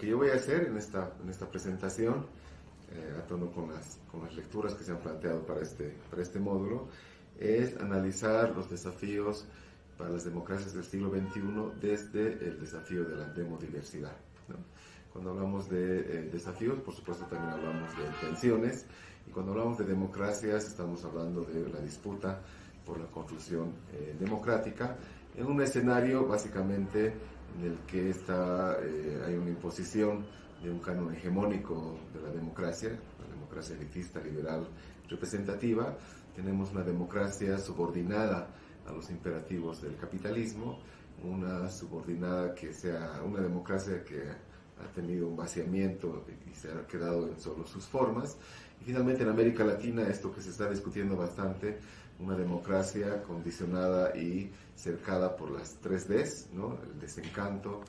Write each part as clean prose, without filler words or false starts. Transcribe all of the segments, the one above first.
que yo voy a hacer en esta presentación, a tono con las lecturas que se han planteado para este módulo, es analizar los desafíos para las democracias del siglo XXI desde el desafío de la demodiversidad, ¿no? Cuando hablamos de desafíos, por supuesto también hablamos de tensiones, y cuando hablamos de democracias estamos hablando de la disputa por la construcción democrática, en un escenario básicamente en el que hay una imposición de un canon hegemónico de la democracia elitista, liberal, representativa. Tenemos una democracia subordinada a los imperativos del capitalismo, una democracia que ha tenido un vaciamiento y se ha quedado en solo sus formas. Y finalmente en América Latina, esto que se está discutiendo bastante, una democracia condicionada y cercada por las 3 Ds, ¿no? El desencanto,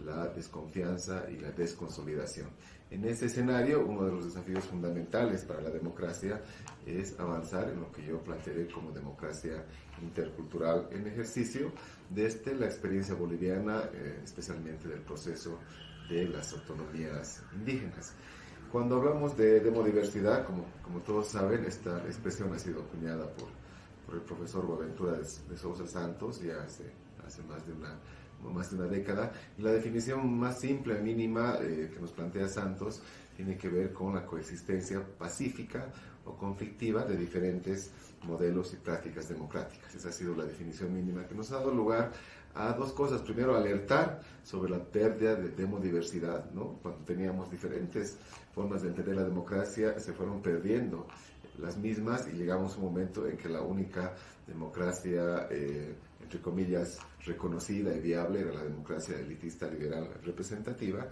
la desconfianza y la desconsolidación. En ese escenario, uno de los desafíos fundamentales para la democracia es avanzar en lo que yo plantearé como democracia intercultural en ejercicio, desde la experiencia boliviana, especialmente del proceso de las autonomías indígenas. Cuando hablamos de demodiversidad, como todos saben, esta expresión ha sido acuñada por el profesor Boaventura de Sousa Santos ya hace más de una década, y la definición más simple, mínima, que nos plantea Santos tiene que ver con la coexistencia pacífica o conflictiva de diferentes modelos y prácticas democráticas. Esa ha sido la definición mínima que nos ha dado lugar a 2 cosas. Primero, alertar sobre la pérdida de demodiversidad, ¿no? Cuando teníamos diferentes formas de entender la democracia, se fueron perdiendo las mismas y llegamos a un momento en que la única democracia, entre comillas, reconocida y viable era la democracia elitista, liberal, representativa.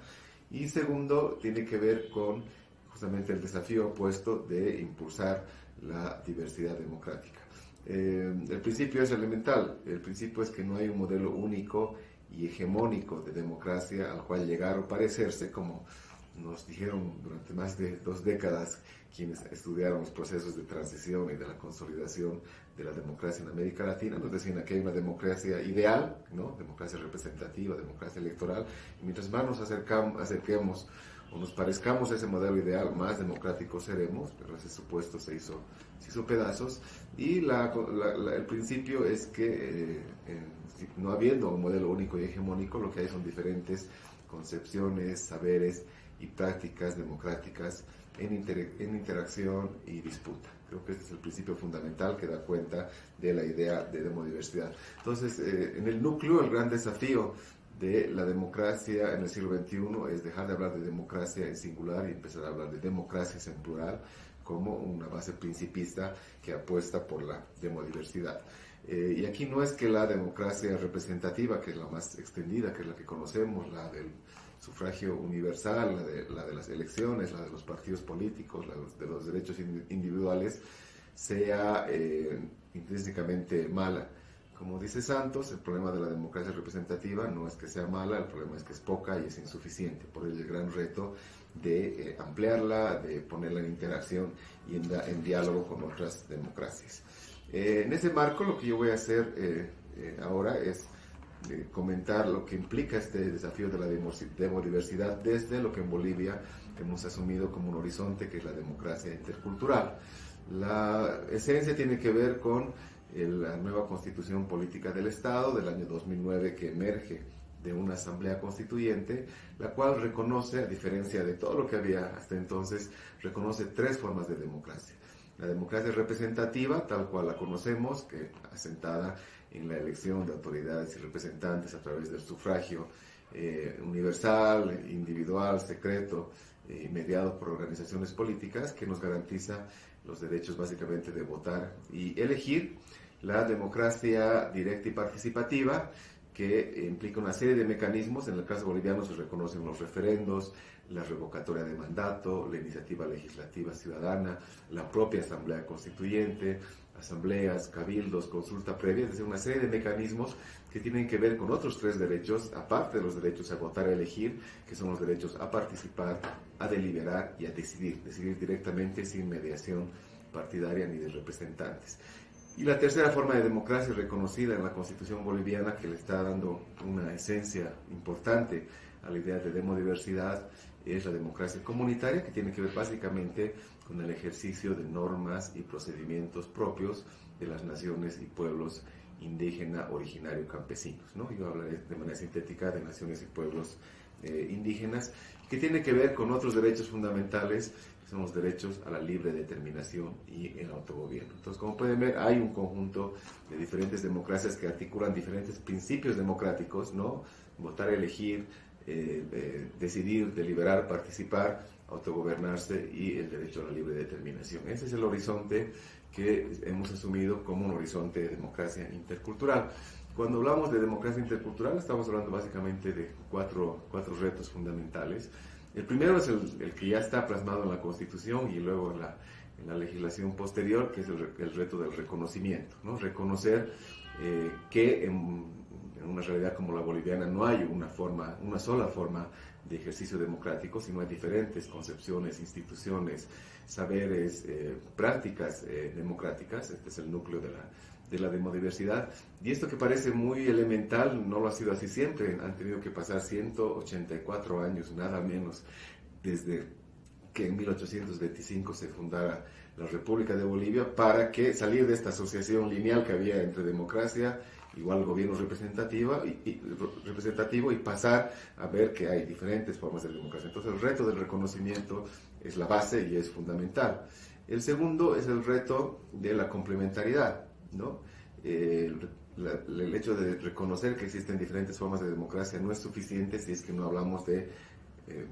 Y segundo, tiene que ver con justamente el desafío opuesto de impulsar la diversidad democrática. El principio es elemental. El principio es que no hay un modelo único y hegemónico de democracia al cual llegar o parecerse, como nos dijeron durante más de 2 décadas quienes estudiaron los procesos de transición y de la consolidación de la democracia en América Latina. Nos decían que hay una democracia ideal, ¿no? Democracia representativa, democracia electoral, y mientras más nos acerquemos o nos parezcamos a ese modelo ideal, más democráticos seremos, pero ese supuesto se hizo pedazos. Y el principio es que no habiendo un modelo único y hegemónico, lo que hay son diferentes concepciones, saberes y prácticas democráticas en interacción y disputa. Creo que este es el principio fundamental que da cuenta de la idea de demodiversidad. Entonces, en el núcleo, el gran desafío de la democracia en el siglo XXI es dejar de hablar de democracia en singular y empezar a hablar de democracias en plural como una base principista que apuesta por la demodiversidad. Y aquí no es que la democracia representativa, que es la más extendida, que es la que conocemos, la del sufragio universal, la de las elecciones, la de los partidos políticos, la de los derechos individuales, sea intrínsecamente mala. Como dice Santos, el problema de la democracia representativa no es que sea mala, el problema es que es poca y es insuficiente. Por ello el gran reto de ampliarla, de ponerla en interacción y en diálogo con otras democracias. En ese marco, lo que yo voy a hacer ahora es comentar lo que implica este desafío de la demodiversidad desde lo que en Bolivia hemos asumido como un horizonte, que es la democracia intercultural. La esencia tiene que ver con la nueva constitución política del Estado del año 2009, que emerge de una asamblea constituyente, la cual reconoce, a diferencia de todo lo que había hasta entonces, reconoce 3 formas de democracia. La democracia representativa, tal cual la conocemos, que asentada en la elección de autoridades y representantes a través del sufragio universal, individual, secreto, mediado por organizaciones políticas, que nos garantiza los derechos básicamente de votar y elegir. La democracia directa y participativa, que implica una serie de mecanismos. En el caso boliviano se reconocen los referendos, la revocatoria de mandato, la iniciativa legislativa ciudadana, la propia asamblea constituyente, asambleas, cabildos, consulta previa, es decir, una serie de mecanismos que tienen que ver con otros 3 derechos, aparte de los derechos a votar, a elegir, que son los derechos a participar, a deliberar y a decidir directamente sin mediación partidaria ni de representantes. Y la tercera forma de democracia reconocida en la Constitución boliviana, que le está dando una esencia importante a la idea de demodiversidad es la democracia comunitaria, que tiene que ver básicamente con el ejercicio de normas y procedimientos propios de las naciones y pueblos indígena, originario, campesinos, ¿no? Yo hablaré de manera sintética de naciones y pueblos indígenas, que tiene que ver con otros derechos fundamentales, que son los derechos a la libre determinación y el autogobierno. Entonces, como pueden ver, hay un conjunto de diferentes democracias que articulan diferentes principios democráticos, ¿no? Votar, elegir, decidir, deliberar, participar, autogobernarse y el derecho a la libre determinación. Ese es el horizonte que hemos asumido como un horizonte de democracia intercultural. Cuando hablamos de democracia intercultural, estamos hablando básicamente de cuatro retos fundamentales. El primero es el que ya está plasmado en la Constitución y luego en la legislación posterior, que es el reto del reconocimiento, ¿no? Reconocer que en una realidad como la boliviana no hay una sola forma de ejercicio democrático, sino hay diferentes concepciones, instituciones, saberes, prácticas democráticas. Este es el núcleo de la demodiversidad. Y esto que parece muy elemental no lo ha sido así siempre. Han tenido que pasar 184 años, nada menos, desde que en 1825 se fundara la República de Bolivia, para que salir de esta asociación lineal que había entre democracia, igual gobierno representativo, y pasar a ver que hay diferentes formas de democracia. Entonces el reto del reconocimiento es la base y es fundamental. El segundo es el reto de la complementariedad, ¿no? El hecho de reconocer que existen diferentes formas de democracia no es suficiente si es que no hablamos de,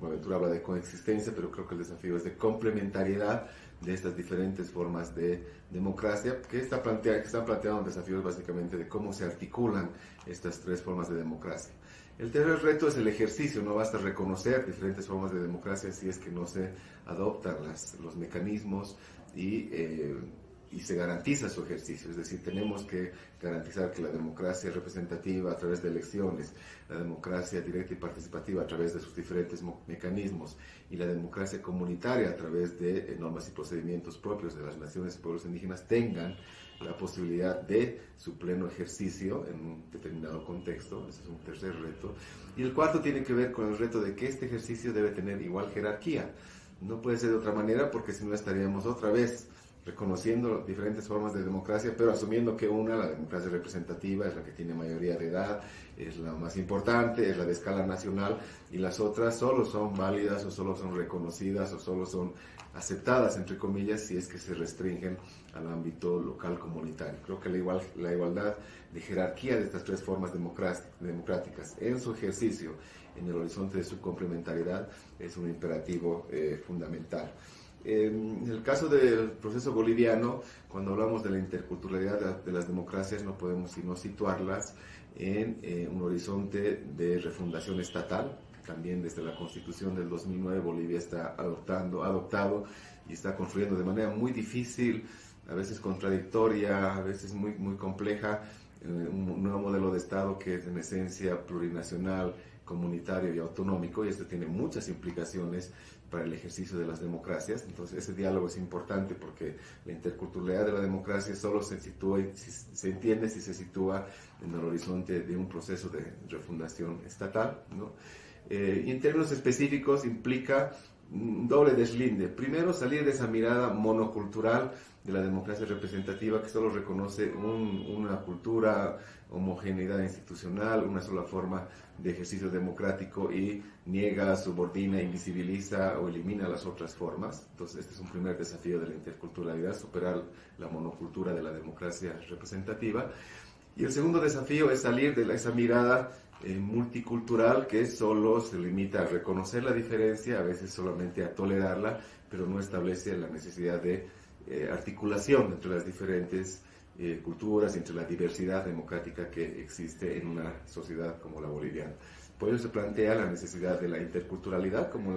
Boaventura habla de coexistencia, pero creo que el desafío es de complementariedad de estas diferentes formas de democracia, que están planteando desafíos básicamente de cómo se articulan estas tres formas de democracia. El tercer reto es el ejercicio. No basta reconocer diferentes formas de democracia si es que no se adoptan los mecanismos y se garantiza su ejercicio. Es decir, tenemos que garantizar que la democracia representativa a través de elecciones, la democracia directa y participativa a través de sus diferentes mecanismos y la democracia comunitaria a través de normas y procedimientos propios de las naciones y pueblos indígenas tengan la posibilidad de su pleno ejercicio en un determinado contexto. Ese es un tercer reto. Y el cuarto tiene que ver con el reto de que este ejercicio debe tener igual jerarquía. No puede ser de otra manera, porque si no estaríamos otra vez reconociendo diferentes formas de democracia, pero asumiendo que la democracia representativa, es la que tiene mayoría de edad, es la más importante, es la de escala nacional, y las otras solo son válidas o solo son reconocidas o solo son aceptadas, entre comillas, si es que se restringen al ámbito local comunitario. Creo que la igualdad de jerarquía de estas tres formas democráticas en su ejercicio, en el horizonte de su complementariedad, es un imperativo fundamental. En el caso del proceso boliviano, cuando hablamos de la interculturalidad de las democracias, no podemos sino situarlas en un horizonte de refundación estatal. También desde la Constitución del 2009 Bolivia está adoptado y está construyendo de manera muy difícil, a veces contradictoria, a veces muy, muy compleja, un nuevo modelo de Estado que es en esencia plurinacional, comunitario y autonómico, y esto tiene muchas implicaciones para el ejercicio de las democracias. Entonces ese diálogo es importante, porque la interculturalidad de la democracia solo se entiende si se sitúa en el horizonte de un proceso de refundación estatal, ¿no? Y en términos específicos implica un doble deslinde. Primero, salir de esa mirada monocultural de la democracia representativa, que solo reconoce una cultura, homogeneidad institucional, una sola forma de ejercicio democrático, y niega, subordina, invisibiliza o elimina las otras formas. Entonces este es un primer desafío de la interculturalidad, superar la monocultura de la democracia representativa. Y el segundo desafío es salir de esa mirada multicultural, que solo se limita a reconocer la diferencia, a veces solamente a tolerarla, pero no establece la necesidad de articulación entre las diferentes culturas y entre la diversidad democrática que existe en una sociedad como la boliviana. Por ello se plantea la necesidad de la interculturalidad como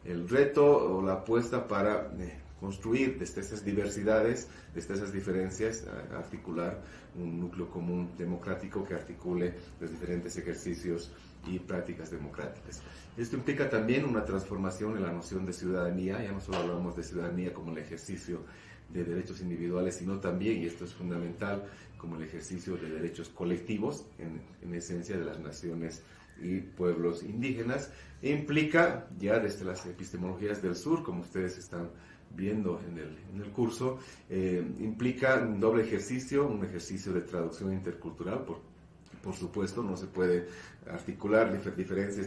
el reto o la apuesta para construir desde esas diversidades, desde esas diferencias, articular un núcleo común democrático que articule los diferentes ejercicios y prácticas democráticas. Esto implica también una transformación en la noción de ciudadanía. Ya no solo hablamos de ciudadanía como el ejercicio de derechos individuales, sino también, y esto es fundamental, como el ejercicio de derechos colectivos, en esencia de las naciones y pueblos indígenas, e implica, ya desde las epistemologías del sur, como ustedes están viendo en el curso, implica un doble ejercicio, un ejercicio de traducción intercultural. Por supuesto, no se puede articular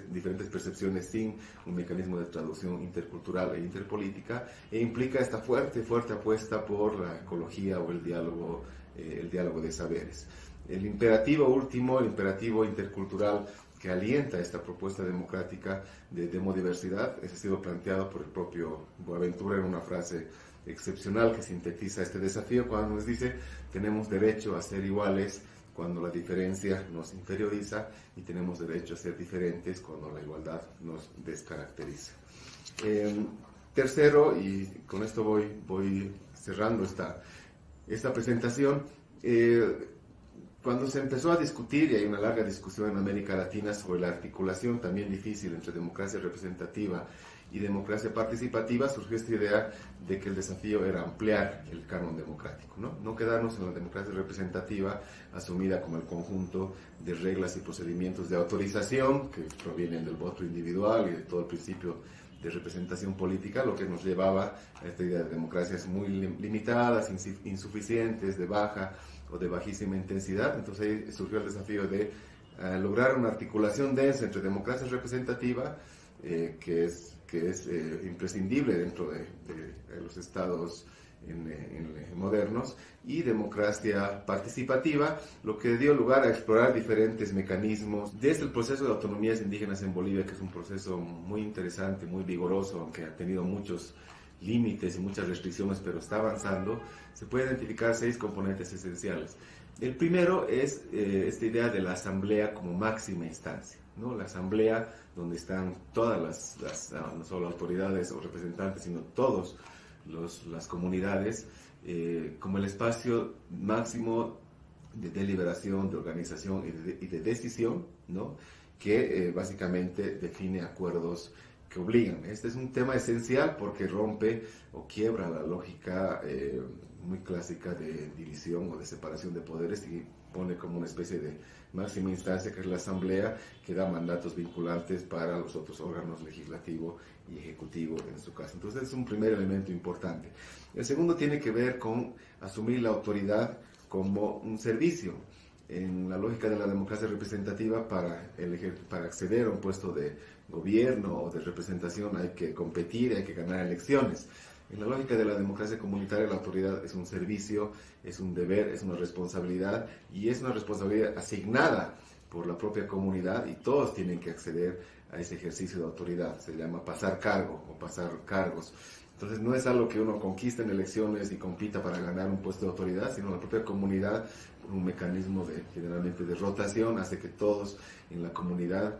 diferentes percepciones sin un mecanismo de traducción intercultural e interpolítica, e implica esta fuerte apuesta por la ecología o el diálogo de saberes. El imperativo último, el imperativo intercultural que alienta esta propuesta democrática de demodiversidad, ese ha sido planteado por el propio Boaventura en una frase excepcional que sintetiza este desafío cuando nos dice: tenemos derecho a ser iguales cuando la diferencia nos inferioriza, y tenemos derecho a ser diferentes cuando la igualdad nos descaracteriza. Tercero, y con esto voy cerrando esta presentación, cuando se empezó a discutir, y hay una larga discusión en América Latina sobre la articulación también difícil entre democracia representativa y democracia participativa, surgió esta idea de que el desafío era ampliar el canon democrático, no quedarnos en la democracia representativa asumida como el conjunto de reglas y procedimientos de autorización que provienen del voto individual y de todo el principio de representación política, lo que nos llevaba a esta idea de democracias muy limitadas, insuficientes, de baja o de bajísima intensidad. Entonces ahí surgió el desafío de lograr una articulación densa entre democracia representativa, que es imprescindible dentro de los estados modernos, y democracia participativa, lo que dio lugar a explorar diferentes mecanismos desde el proceso de autonomías indígenas en Bolivia, que es un proceso muy interesante, muy vigoroso, aunque ha tenido muchos límites y muchas restricciones, pero está avanzando. Se pueden identificar 6 componentes esenciales. El primero es esta idea de la asamblea como máxima instancia, ¿no? La asamblea donde están todas no solo autoridades o representantes, sino todas las comunidades, como el espacio máximo de deliberación, de organización y de decisión, ¿no? Que básicamente define acuerdos que obligan. Este es un tema esencial porque rompe o quiebra la lógica muy clásica de división o de separación de poderes, y pone como una especie de máxima instancia, que es la asamblea, que da mandatos vinculantes para los otros órganos legislativo y ejecutivo en su caso. Entonces es un primer elemento importante. El segundo tiene que ver con asumir la autoridad como un servicio. En la lógica de la democracia representativa, para acceder a un puesto de gobierno o de representación hay que competir, hay que ganar elecciones. En la lógica de la democracia comunitaria, la autoridad es un servicio, es un deber, es una responsabilidad, y es una responsabilidad asignada por la propia comunidad, y todos tienen que acceder a ese ejercicio de autoridad. Se llama pasar cargo o pasar cargos. Entonces no es algo que uno conquista en elecciones y compita para ganar un puesto de autoridad, sino la propia comunidad, un mecanismo generalmente de rotación, hace que todos en la comunidad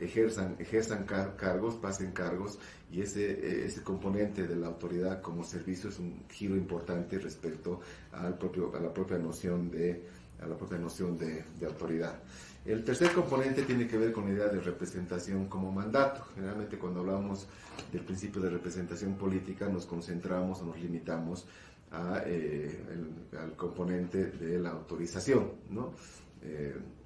ejerzan cargos, pasen cargos, y ese componente de la autoridad como servicio es un giro importante respecto a la propia noción de autoridad. El tercer componente tiene que ver con la idea de representación como mandato. Generalmente cuando hablamos del principio de representación política nos concentramos o nos limitamos al componente de la autorización, ¿no?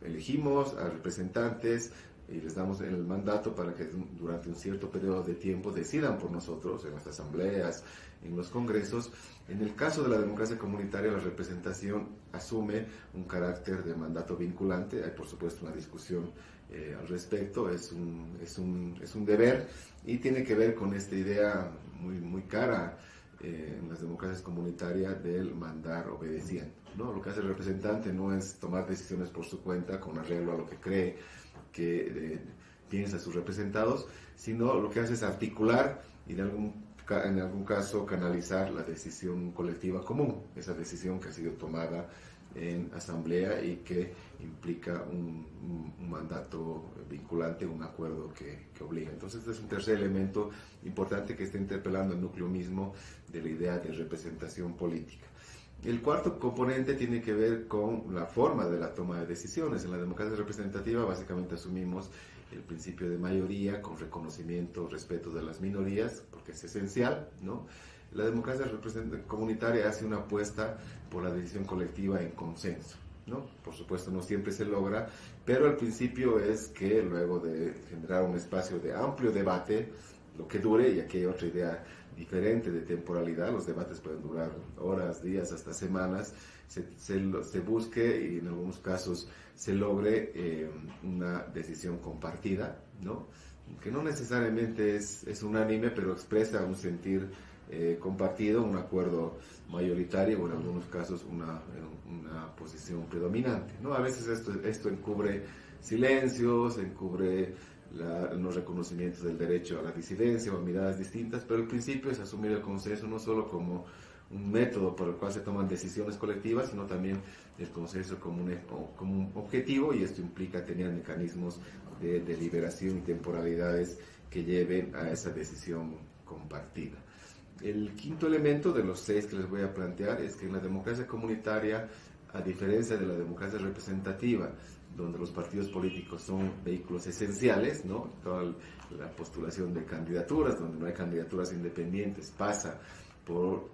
Elegimos a representantes y les damos el mandato para que durante un cierto periodo de tiempo decidan por nosotros en las asambleas, en los congresos. En el caso de la democracia comunitaria, la representación asume un carácter de mandato vinculante. Hay, por supuesto, una discusión al respecto. Es un deber, y tiene que ver con esta idea muy cara en las democracias comunitarias del mandar obedeciendo, ¿no? Lo que hace el representante no es tomar decisiones por su cuenta con arreglo a lo que cree que piensa sus representados, sino lo que hace es articular y en algún caso canalizar la decisión colectiva común, esa decisión que ha sido tomada en asamblea y que implica un mandato vinculante, un acuerdo que obliga. Entonces este es un tercer elemento importante que está interpelando el núcleo mismo de la idea de representación política. El cuarto componente tiene que ver con la forma de la toma de decisiones. En la democracia representativa básicamente asumimos el principio de mayoría con reconocimiento, respeto de las minorías, porque es esencial, ¿no? La democracia comunitaria hace una apuesta por la decisión colectiva en consenso, ¿no? Por supuesto no siempre se logra, pero el principio es que luego de generar un espacio de amplio debate, lo que dure, y aquí hay otra idea diferente de temporalidad, los debates pueden durar horas, días, hasta semanas, se busque y en algunos casos se logre una decisión compartida, ¿no? Que no necesariamente es unánime, pero expresa un sentir compartido, un acuerdo mayoritario o en algunos casos una posición predominante, ¿no? A veces esto encubre silencios, encubre los reconocimientos del derecho a la disidencia o a miradas distintas, pero el principio es asumir el consenso no solo como un método por el cual se toman decisiones colectivas, sino también el consenso como un objetivo, y esto implica tener mecanismos de deliberación y temporalidades que lleven a esa decisión compartida. El quinto elemento de los 6 que les voy a plantear es que en la democracia comunitaria, a diferencia de la democracia representativa, donde los partidos políticos son vehículos esenciales, ¿no? Toda la postulación de candidaturas, donde no hay candidaturas independientes, pasa por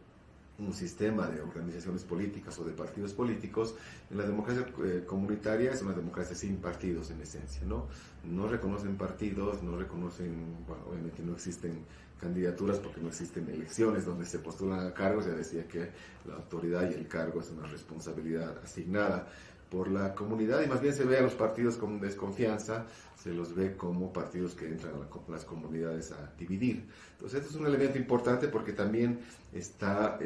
un sistema de organizaciones políticas o de partidos políticos. En la democracia comunitaria es una democracia sin partidos en esencia, ¿no? No reconocen partidos, no reconocen, bueno, obviamente no existen candidaturas porque no existen elecciones donde se postulan a cargos. Ya decía que la autoridad y el cargo es una responsabilidad asignada por la comunidad, y más bien se ve a los partidos con desconfianza, se los ve como partidos que entran a las comunidades a dividir. Entonces esto es un elemento importante porque también está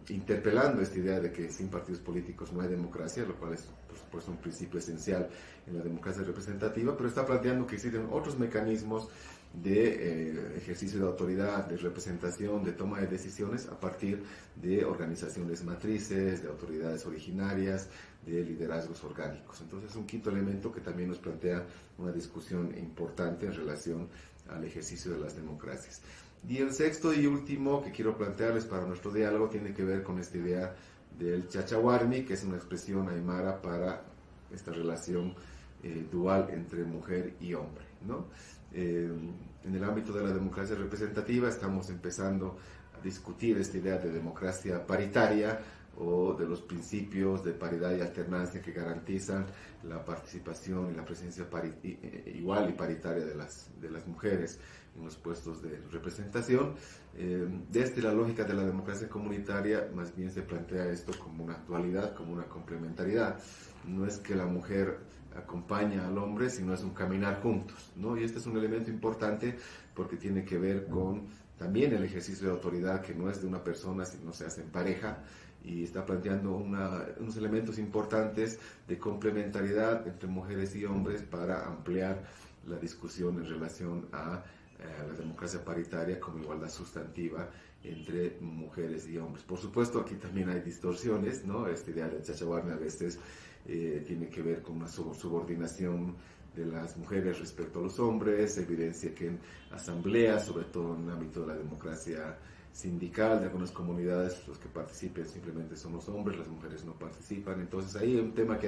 interpelando esta idea de que sin partidos políticos no hay democracia, lo cual es por supuesto un principio esencial en la democracia representativa, pero está planteando que existen otros mecanismos de ejercicio de autoridad, de representación, de toma de decisiones a partir de organizaciones matrices, de autoridades originarias, de liderazgos orgánicos. Entonces, un quinto elemento que también nos plantea una discusión importante en relación al ejercicio de las democracias. Y el sexto y último que quiero plantearles para nuestro diálogo tiene que ver con esta idea del chachahuarmi, que es una expresión aymara para esta relación dual entre mujer y hombre, ¿no? En el ámbito de la democracia representativa estamos empezando a discutir esta idea de democracia paritaria o de los principios de paridad y alternancia que garantizan la participación y la presencia igual y paritaria de las mujeres en los puestos de representación. Desde la lógica de la democracia comunitaria, más bien se plantea esto como una dualidad, como una complementariedad. No es que la mujer acompaña al hombre, sino es un caminar juntos, ¿no? Y este es un elemento importante porque tiene que ver con también el ejercicio de autoridad, que no es de una persona, sino se hace en pareja, y está planteando unos elementos importantes de complementariedad entre mujeres y hombres para ampliar la discusión en relación a la democracia paritaria como igualdad sustantiva entre mujeres y hombres. Por supuesto, aquí también hay distorsiones, ¿no? Esta idea del chachahuarmi a veces tiene que ver con una subordinación de las mujeres respecto a los hombres. Se evidencia que en asambleas, sobre todo en el ámbito de la democracia sindical de algunas comunidades, los que participen simplemente son los hombres, las mujeres no participan. Entonces ahí hay un tema que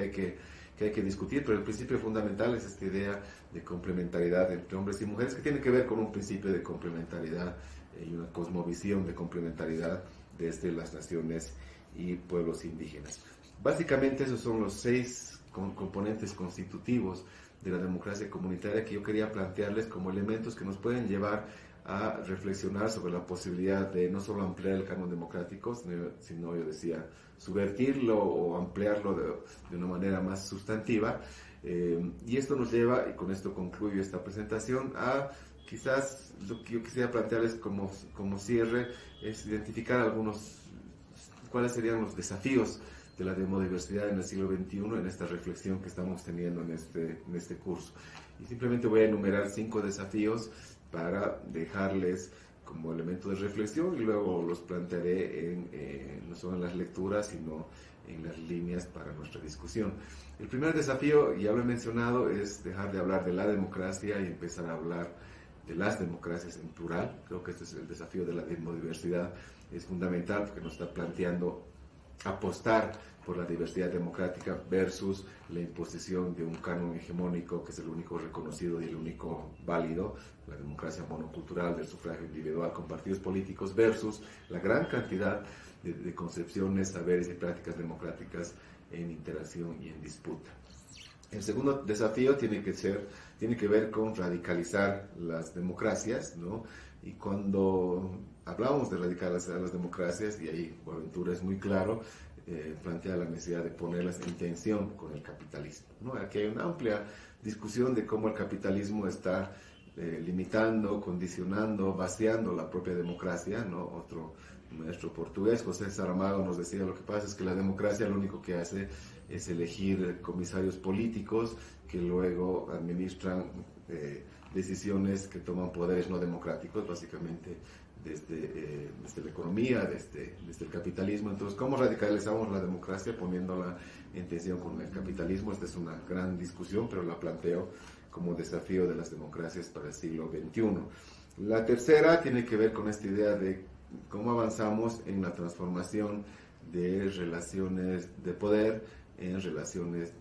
hay que discutir, pero el principio fundamental es esta idea de complementariedad entre hombres y mujeres, que tiene que ver con un principio de complementariedad y una cosmovisión de complementariedad desde las naciones y pueblos indígenas. Básicamente esos son los 6 componentes constitutivos de la democracia comunitaria que yo quería plantearles como elementos que nos pueden llevar a reflexionar sobre la posibilidad de no solo ampliar el canon democrático, sino yo decía, subvertirlo o ampliarlo de una manera más sustantiva. Y esto nos lleva, y con esto concluyo esta presentación, a quizás lo que yo quisiera plantearles como cierre es identificar cuáles serían los desafíos de la demodiversidad en el siglo XXI, en esta reflexión que estamos teniendo en este curso. Y simplemente voy a enumerar 5 desafíos para dejarles como elemento de reflexión, y luego los plantearé no solo en las lecturas, sino en las líneas para nuestra discusión. El primer desafío, ya lo he mencionado, es dejar de hablar de la democracia y empezar a hablar de las democracias en plural. Creo que este es el desafío de la demodiversidad, es fundamental porque nos está planteando apostar por la diversidad democrática versus la imposición de un canon hegemónico que es el único reconocido y el único válido, la democracia monocultural del sufragio individual con partidos políticos, versus la gran cantidad de concepciones, saberes y prácticas democráticas en interacción y en disputa. El segundo desafío tiene que ver con radicalizar las democracias, ¿no? Y cuando hablamos de radicalizar las democracias, y ahí Boaventura es muy claro, plantea la necesidad de ponerlas en tensión con el capitalismo, ¿no? Aquí hay una amplia discusión de cómo el capitalismo está limitando, condicionando, vaciando la propia democracia, ¿no? Otro maestro portugués, José Saramago, nos decía: lo que pasa es que la democracia lo único que hace es elegir comisarios políticos que luego administran decisiones que toman poderes no democráticos, básicamente desde la economía, desde el capitalismo. Entonces, ¿cómo radicalizamos la democracia poniéndola en tensión con el capitalismo? Esta es una gran discusión, pero la planteo como desafío de las democracias para el siglo XXI. La tercera tiene que ver con esta idea de cómo avanzamos en la transformación de relaciones de poder en relaciones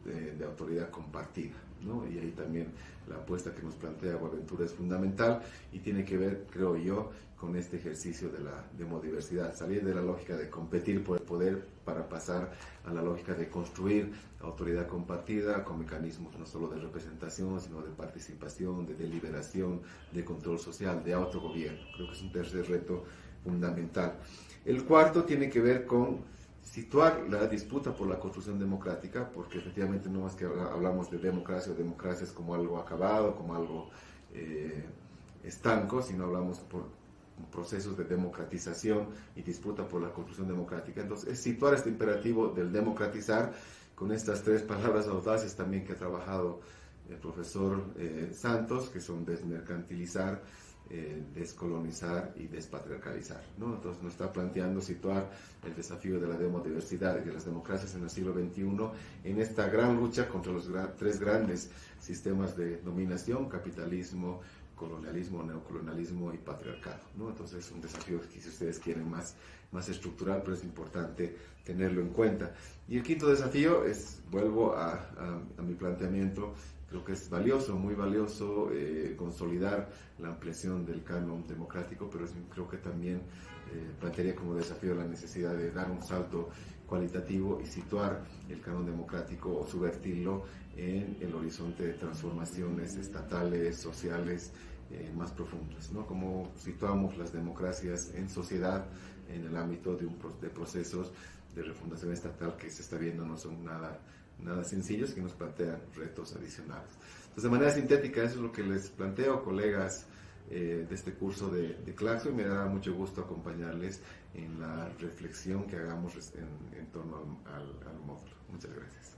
de autoridad compartida, ¿no? Y ahí también la apuesta que nos plantea Boaventura es fundamental y tiene que ver, creo yo, con este ejercicio de la demodiversidad, salir de la lógica de competir por el poder para pasar a la lógica de construir autoridad compartida con mecanismos no solo de representación, sino de participación, de deliberación, de control social, de autogobierno. Creo que es un tercer reto fundamental. El cuarto tiene que ver con situar la disputa por la construcción democrática, porque efectivamente no es que hablamos de democracia o democracias como algo acabado, como algo estanco, sino hablamos por procesos de democratización y disputa por la construcción democrática. Entonces, es situar este imperativo del democratizar con estas tres palabras audaces también que ha trabajado el profesor Santos, que son desmercantilizar, descolonizar y despatriarcalizar, ¿no? Entonces nos está planteando situar el desafío de la demodiversidad y de las democracias en el siglo XXI en esta gran lucha contra los tres grandes sistemas de dominación: capitalismo, colonialismo, neocolonialismo y patriarcado, ¿no? Entonces es un desafío que, si ustedes quieren, más estructural, pero es importante tenerlo en cuenta. Y el quinto desafío vuelvo a mi planteamiento. Creo que es valioso, muy valioso, consolidar la ampliación del canon democrático, pero creo que también plantearía como desafío la necesidad de dar un salto cualitativo y situar el canon democrático o subvertirlo en el horizonte de transformaciones estatales, sociales, más profundas, ¿no? Como situamos las democracias en sociedad en el ámbito de procesos de refundación estatal que se está viendo no son nada sencillos, que nos plantean retos adicionales. Entonces, de manera sintética, eso es lo que les planteo, colegas de este curso de Claxo, y me da mucho gusto acompañarles en la reflexión que hagamos en torno al módulo. Muchas gracias.